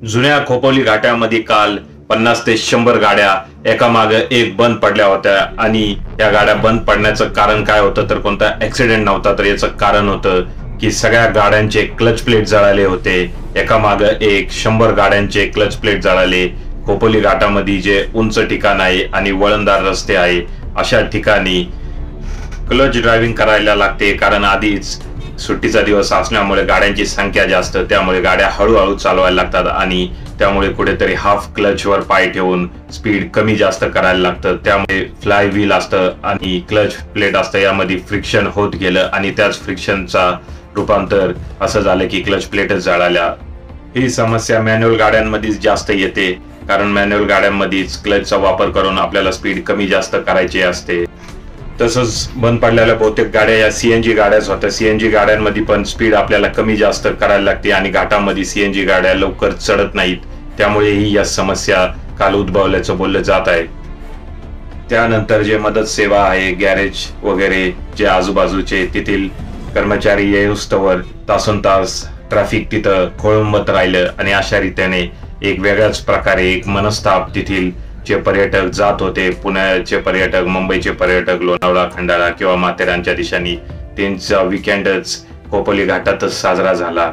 जुन्या खोपोली घाटामध्ये काल 50 ते 100 गाड्या एकामागे एक बंद पडल्या होत्या आणि या गाड्या बंद पडण्याचं कारण काय होतं तर कोणता ऍक्सिडेंट नव्हता, तर याचं कारण होतं की सगळ्या गाड्यांचे क्लच प्लेट जळाले होते. एकामागे एक 100 गाड्यांचे क्लच प्लेट जळाले. खोपोली घाटामध्ये जे उंच ठिकाण आहे आणि वळणदार रस्ते आहे अशा ठिकाणी क्लच ड्रायव्हिंग करायला लागते, कारण आधीच सुट्टीचा दिवस असल्यामुळे गाड्यांची संख्या जास्त, त्यामुळे गाड्या हळूहळू चालवायला लागतात आणि त्यामुळे कुठेतरी हाफ क्लचवर पाय ठेवून स्पीड कमी जास्त करायला लागतं. त्यामुळे फ्लाय व्हील असतं आणि क्लच प्लेट असतं, यामध्ये फ्रिक्शन होत गेलं आणि त्याच फ्रिक्शनचा रूपांतर असं झालं की क्लच प्लेटच जळाल्या. ही समस्या मॅन्युअल गाड्यांमध्येच जास्त येते, कारण मॅन्युअल गाड्यांमध्येच क्लचचा वापर करून आपल्याला स्पीड कमी जास्त करायची असते. तसंच बंद पडलेल्या बहुतेक गाड्या या सीएनजी गाड्याच होत्या. सीएनजी गाड्यांमध्ये पण स्पीड आपल्याला कमी जास्त करायला लागते आणि घाटामध्ये सीएनजी गाड्या लवकर चढत नाहीत, त्यामुळेही या समस्या काल उद्भवल्याचं बोललं जात आहे. त्यानंतर जे मदत सेवा आहे, गॅरेज वगैरे जे आजूबाजूचे तेथील कर्मचारी येऊस्तवर तासन तास ट्रॅफिक तिथं खोळंबत राहिलं आणि अशा रीतीने एक वेगळ्याच प्रकारे एक मनस्ताप तेथील जे पर्यटक जात होते, पुण्याचे पर्यटक, मुंबईचे पर्यटक, लोणावळा, खंडाळा किंवा माथेरानच्या दिशेने, त्यांचा विकेंडच खोपोली घाटातच साजरा झाला.